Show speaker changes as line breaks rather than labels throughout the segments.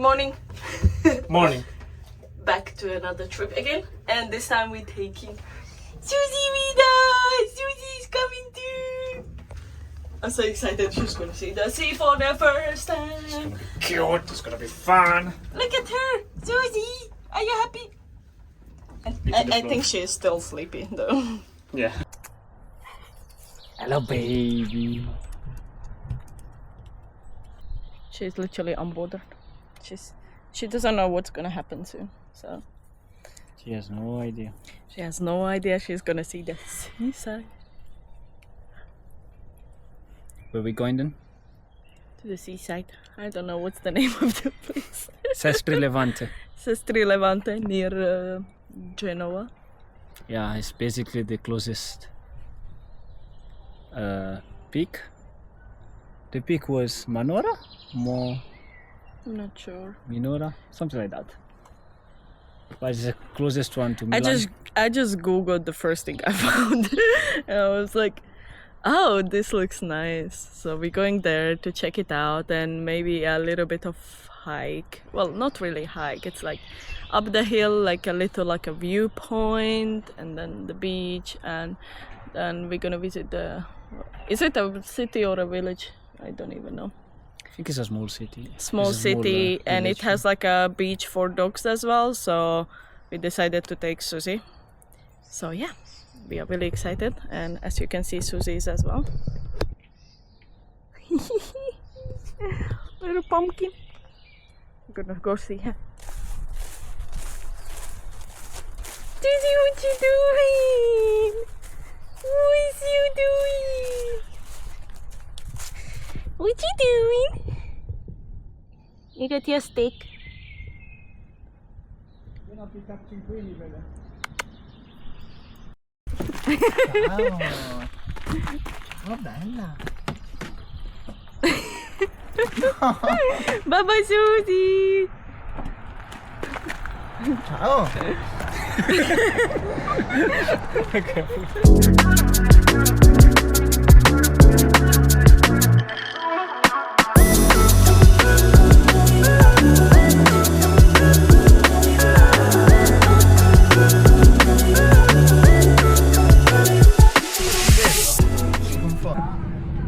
morning.
Morning.
Back to another trip again, and this time we're taking Susy with us. Susy is coming too. I'm so excited. She's gonna see the sea for the first time.
It's gonna be cute. It's gonna be fun.
Look at her, Susy. Are you happy? I think she is still sleepy though.
Yeah. Hello, baby.
She's literally unbothered. She doesn't know what's gonna happen soon, so
She has no idea.
she has no idea she's gonna see the seaside.
Where are we going then?
To the seaside. I don't know what's the name of the place.
Sestri Levante.
Sestri Levante, near Genoa.
Yeah, it's basically the closest peak. The peak was Manora?
I'm not sure.
Minora? Something like that. But it's the closest one to Milan.
I just googled the first thing I found. And I was like, oh, this looks nice. So we're going there to check it out and maybe a little bit of hike. Well, not really hike. It's like up the hill, like a little like a viewpoint, and then the beach, and then we're gonna visit the. Is it a city or a village? I don't even know.
I think it's a small city.
Small city, and it has like a beach for dogs as well. So we decided to take Susy. So yeah, we are really excited, and as you can see, Susy is as well. Little pumpkin. I'm gonna go see her. Susy, what you doing? What is you doing? What you doing? You got your stick.
Ciao! Oh, bella!
Bye bye, Susy!
Ciao!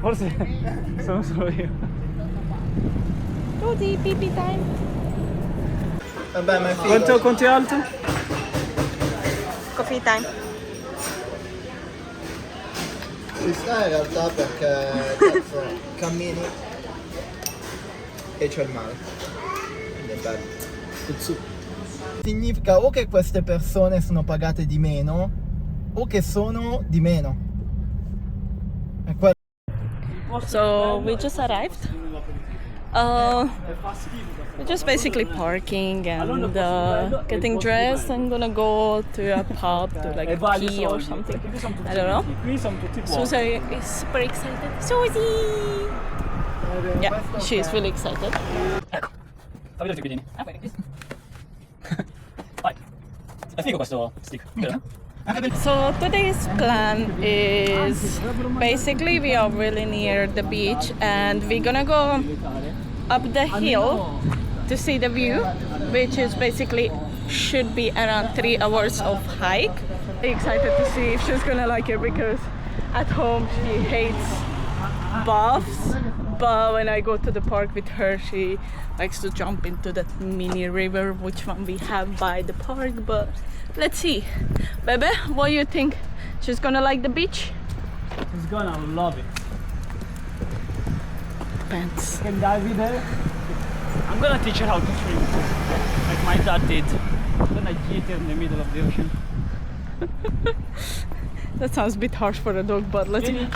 Forse sono solo io.
Susy, pee time.
Vabbè, ma è figo.
Quanto è alto?
Coffee time.
Ci sta in realtà perché cazzo, cammini e c'è il mare. Quindi è bello. Significa o che queste persone sono pagate di meno o che sono di meno. È quello.
So we just arrived. We're just basically parking and getting dressed. I'm gonna go to a pub to like pee or something. I don't know. Susy is super excited. Susy! Yeah, she is really excited.
Ecco, fammi vedere i piedini. Vai. È figo questo stick, vero?
So today's plan is basically we are really near the beach and we're gonna go up the hill to see the view, which is basically should be around 3 hours of hike. Excited to see if she's gonna like it because at home she hates baths, but when I go to the park with her she likes to jump into that mini river which one we have by the park. But let's see. Baby, what do you think? She's gonna like the beach?
She's gonna love it.
Pants.
Can dive there? I'm gonna teach her how to swim, like my dad did. I'm gonna get her in the middle of the ocean.
That sounds a bit harsh for a dog, but let's
Vieni.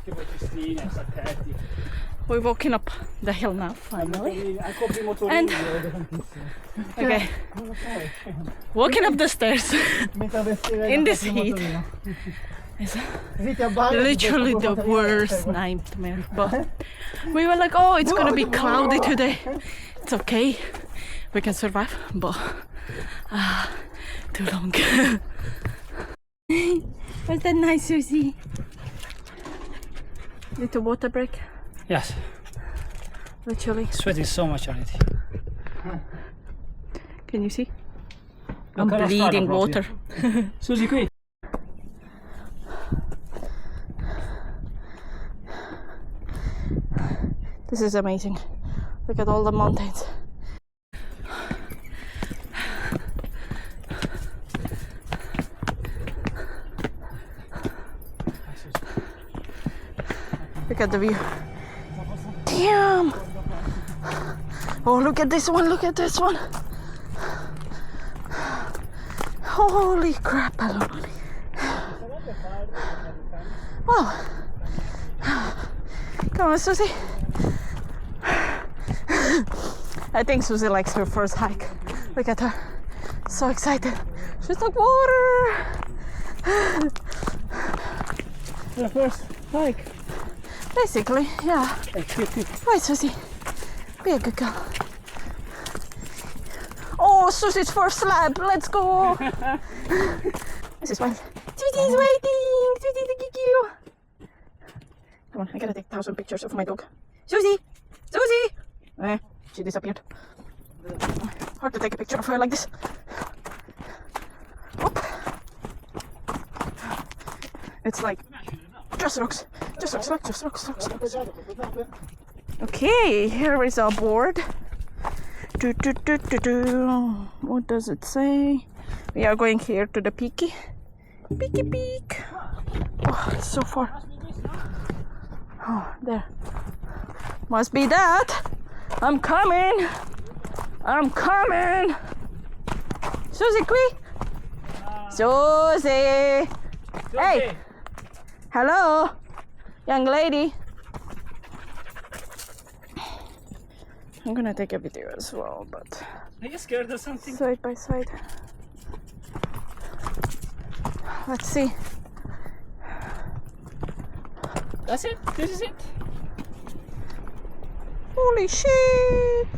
Che poi cestine, sacchetti.
We're walking up the hill now, finally. And okay, walking up the stairs in this heat is literally the worst nightmare. But we were like, oh, it's gonna be cloudy today. It's okay, we can survive. But too long. Was that nice, Susy? Little water break.
Yes.
Literally.
Sweating so much already.
Can you see?
Look
I'm
how
bleeding
far
water.
Susy, qui.
This is amazing. Look at all the mountains. Look at the view. Damn! Oh, look at this one, look at this one. Holy crap, baloney. Wow. Come on, Susy. I think Susy likes her first hike. Look at her. So excited. She's like, water!
The first hike.
Basically, yeah. Right, Susy. Be a good girl. Oh, Susy's first slab. Let's go. This is fun. Susy's waiting. Susy, thank you. Come on, I gotta take 1,000 pictures of my dog. Susy! Susie! She disappeared. Hard to take a picture of her like this. Whoop. It's like just rocks. Okay, here is our board. What does it say? We are going here to the peak. Peak. Oh, it's so far. Oh, there. Must be that. I'm coming. Susie, qui? Susie. Hey. Hello, young lady. I'm gonna take a video as well, but
Are you scared of something?
side by side. Let's see.
That's it? This is it?
Holy shit!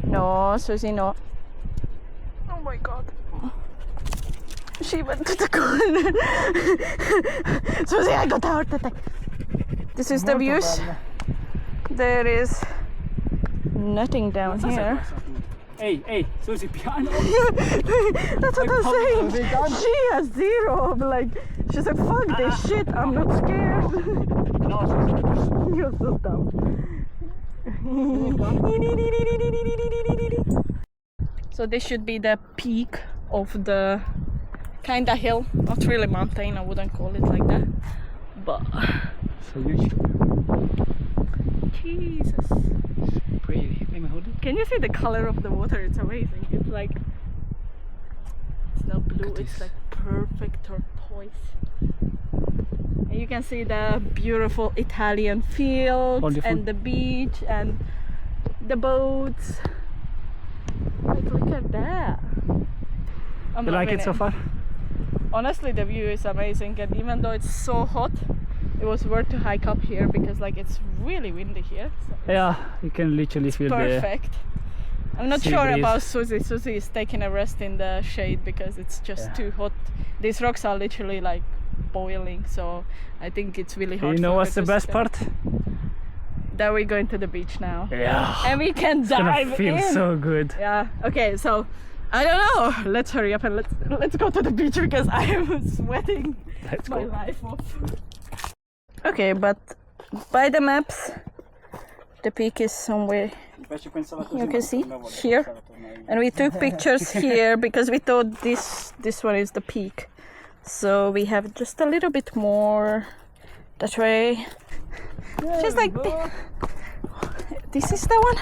No, Susie, no. Oh my god. She went to the corner. Susie, I got a heart attack. This is the views. There is nothing down here.
Hey, Susy, piano.
That's what I'm saying. She has zero. Like, she's like, fuck this shit. I'm not scared. You're so dumb. So this should be the peak of the kinda hill. Not really mountain. I wouldn't call it like that. But
So huge.
Jesus.
Pretty. Let me hold it.
Can you see the color of the water? It's amazing. It's like, it's not blue, it's like perfect turquoise. And you can see the beautiful Italian fields
Wonderful.
and the beach and the boats. Like, look at that. I'm
You like
loving
it so far?
Honestly, the view is amazing, and even though it's so hot, it was worth to hike up here because like it's really windy here. So
Yeah, you can literally feel
perfect. I'm not
sea
sure
breeze.
about Susie. Susie is taking a rest in the shade because it's just too hot. These rocks are literally like boiling, so I think it's really
the.
hard.
You know
for
what's
her
the
to
best
stay.
part?
That we're going to the beach now,
Yeah.
and we can
It's gonna
dive
feel
in.
so good.
Yeah. Okay. So I don't know. Let's hurry up and let's go to the beach because I am sweating
Let's
my
go.
life off. Okay, but by the maps, the peak is somewhere. You can see here, and we took pictures here because we thought this one is the peak. So we have just a little bit more that way. Just like this is the one.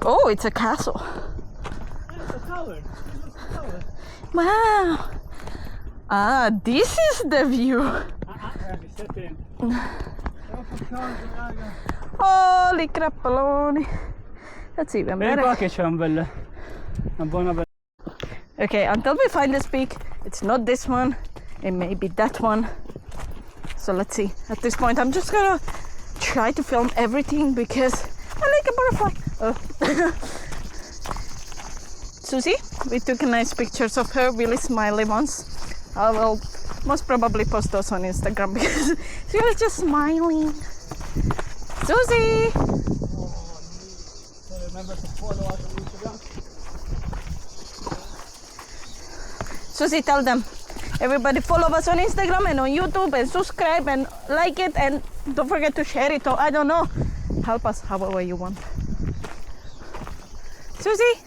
Oh, it's a castle. Wow. Ah, this is the view. Holy crapoloni. That's even
Vedi
better.
qua che c'è una buona bella.
Okay, until we find this peak, it's not this one. It may be that one. So let's see. At this point, I'm just gonna try to film everything because I like a butterfly. Oh. Susie, we took nice pictures of her, really smiley ones. I will most probably post those on Instagram because she was just smiling. Susie!
So remember to follow us on Instagram.
Susie, tell them. Everybody follow us on Instagram and on YouTube and subscribe and like it and don't forget to share it or I don't know. Help us however you want. Susie!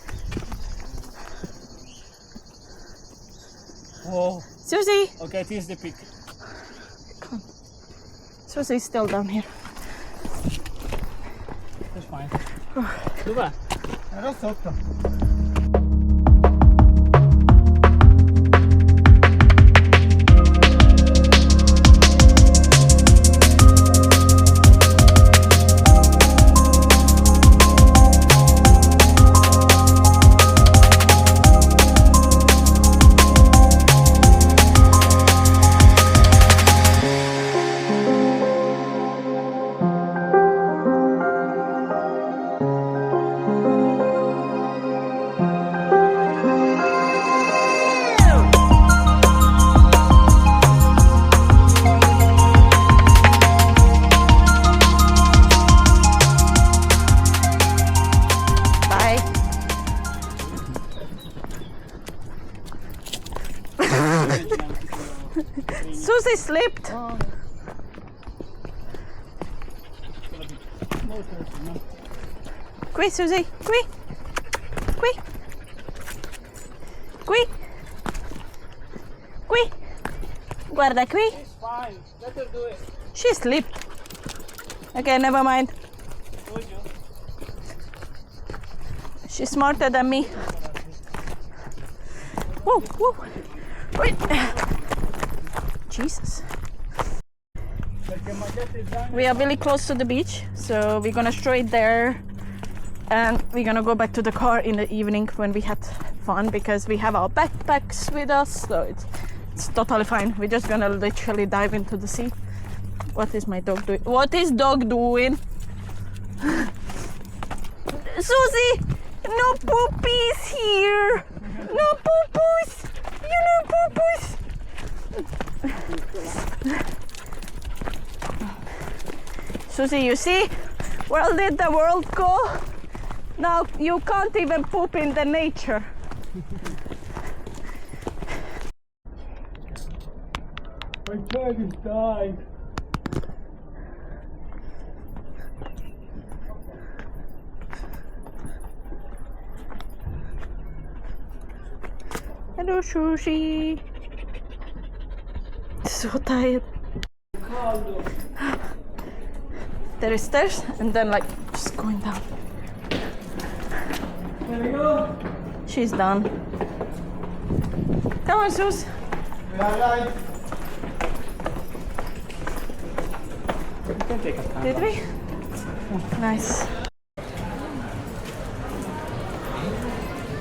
Whoa.
Susie!
Okay, this is the pic.
Come on. Susie's still down here.
That's fine. Dov'è?
Era sotto.
Bye. Susie slipped. Qui Susie, qui. Qui. Qui. Qui. Guarda qui.
It's fine. Let her do it.
She slipped. Okay, never mind.
Told you.
She's smarter than me. Whoa, whoa. Wait. Jesus. We are really close to the beach, so we're gonna straight there and we're gonna go back to the car in the evening when we had fun because we have our backpacks with us, so it's totally fine. We're just gonna literally dive into the sea. What is my dog doing? What is dog doing? Susie! No poopies here! No poo-poos! You know poo-poos! Susie, you see? Where did the world go? Now you can't even poop in the nature.
My dog is dying.
Hello, Susie. So tired. There is stairs and then like just going down.
There we go.
She's done. Come on, Sus.
We are live.
You can take a time.
Did we? Nice.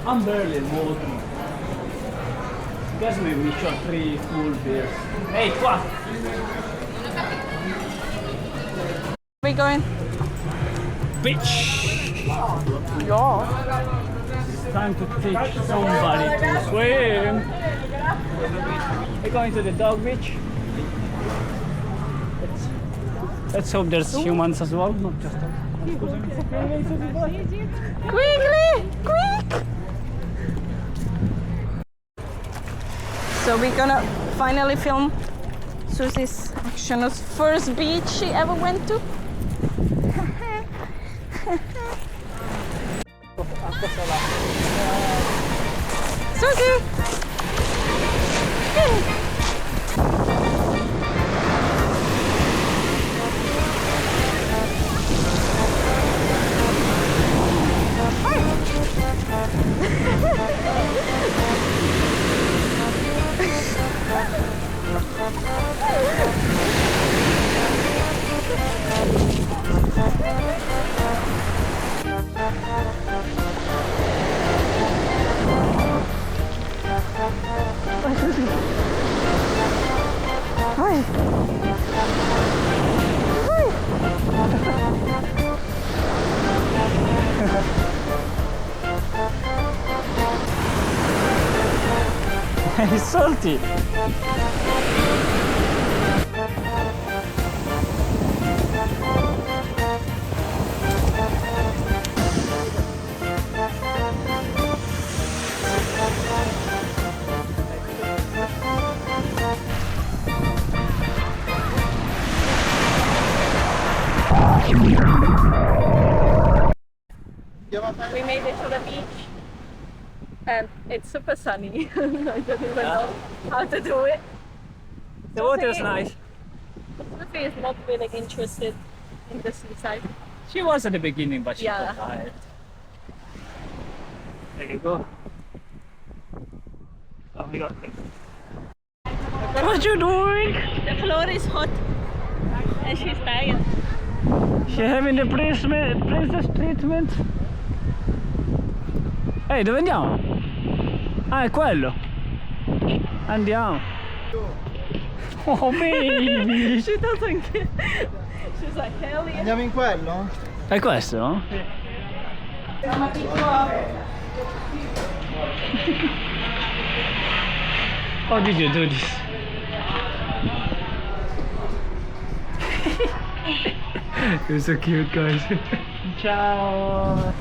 I'm barely walking. Guess maybe we shot 3 full beers. Hey, what?
We going?
Bitch!
Yeah.
It's time to teach somebody to swim. We're going to the dog beach. Let's hope there's humans as well, not just dogs.
Quickly! Quick! So we're gonna finally film Susie's Action's first beach she ever went to. Susie! Hi.
He's salty.
We made it to the beach and it's super sunny. I don't even know how to do it.
The water is nice.
Susy is not really interested in the seaside.
She was at the beginning, but she
Yeah.
got tired. There you go. Oh, we got it. What you doing?
The floor is hot and she's tired.
She having the princess treatment. Ehi, dove andiamo? Ah, è quello. Andiamo. Oh baby.
She doesn't care. She's like, hell yeah.
Andiamo in quello?
È questo? How did you do this? You're so cute, guys. Ciao.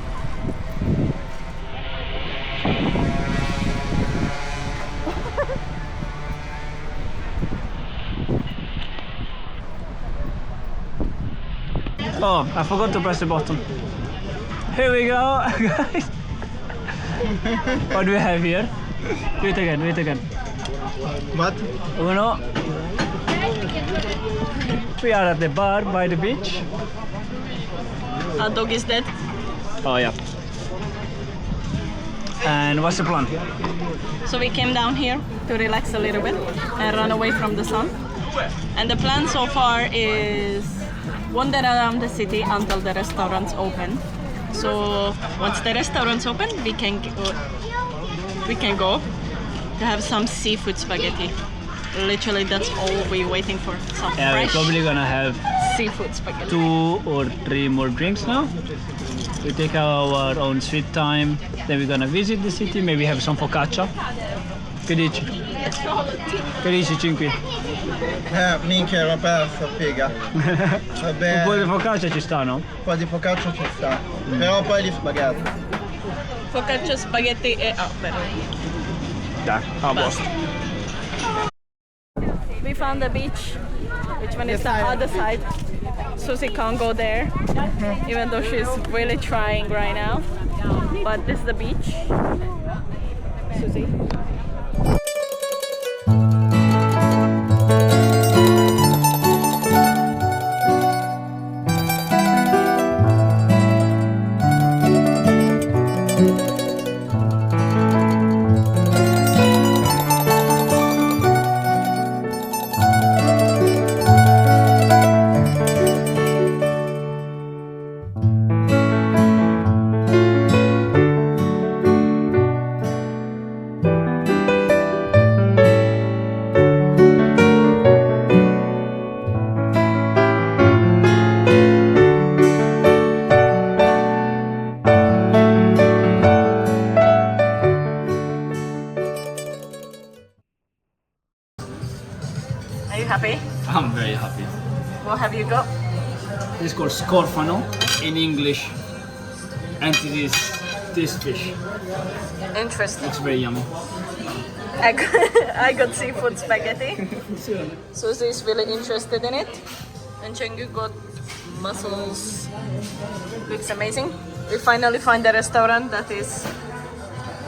Oh, I forgot to press the button. Here we go, guys. What do we have here? Do it again, do it again.
What?
Uno. We are at the bar by the beach.
Our dog is dead.
Oh yeah. And what's the plan?
So we came down here to relax a little bit and run away from the sun. And the plan so far is wander around the city until the restaurants open. So once the restaurants open, we can go to have some seafood spaghetti. Literally, that's all we're waiting for. Some
Yeah, we're
fresh
probably gonna have
seafood spaghetti.
2 or 3 more drinks now. We take our own sweet time. Then we're gonna visit the city, maybe have some focaccia. Che dici? Che dici, Cinqui?
Minchia, l'ho perso, figa.
Un
Vabbè,
po' di focaccia ci sta, no?
un po' di focaccia ci sta. Però poi gli spaghetti.
Focaccia, spaghetti e però.
Dai, a posto.
We found the beach, which one is the other side. Susy can't go there, even though she's really trying right now. But this is the beach. Susy. Are you happy?
I'm very happy.
What have you got?
This is called scorfano in English. And it is this fish.
Interesting.
It's very yummy.
I got seafood spaghetti. Susy is really interested in it. And Chengu got mussels. Looks amazing. We finally find a restaurant that is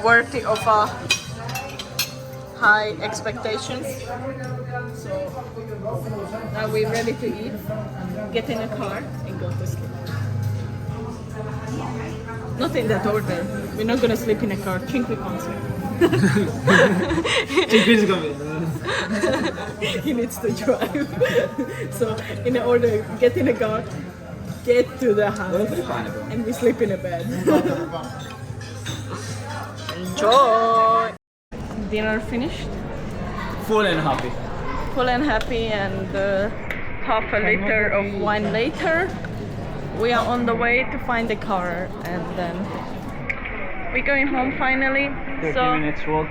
worthy of our high expectations. So now we're ready to eat, get in a car and go to sleep. Not in that order. We're not gonna sleep in a car. Chinky can't sleep.
Cinqui's coming.
He needs to drive. So in order, get in a car, get to the house, and we sleep in a bed. Enjoy! Dinner finished.
Full and happy.
Full and happy, and half a liter of wine later, we are on the way to find the car, and then we're going home finally.
30 minutes walk.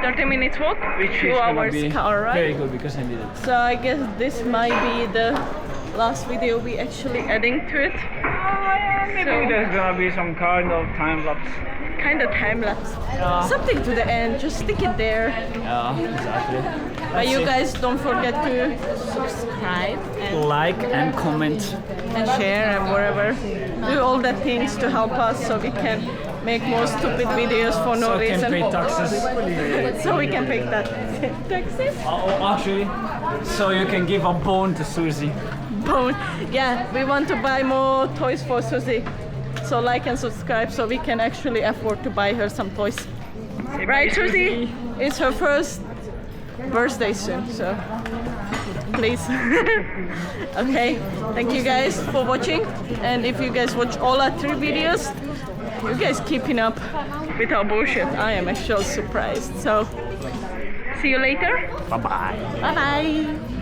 30 minutes walk,
Which
2
is gonna
hours
be
car ride.
very good because I need it.
So I guess this might be the last video we actually adding to it.
Maybe
So-
there's gonna be some kind of time lapse.
Kind of time lapse.
Yeah.
Something to the end, just stick it there.
Yeah, exactly.
But you guys don't forget to subscribe and
Like and comment.
and share and whatever. Do all the things to help us so we can make more stupid videos for no
So
reason.
can pay taxes.
So we can pay that taxes.
Actually, so you can give a bone to Susy.
Bone. Yeah, we want to buy more toys for Susy. So like and subscribe so we can actually afford to buy her some toys. Right, Susy? It's her first birthday soon, so please. Okay, thank you guys for watching. And if you guys watch all our 3 videos, you guys keeping up with our bullshit. I am actually surprised. So see you later.
Bye bye.
Bye bye.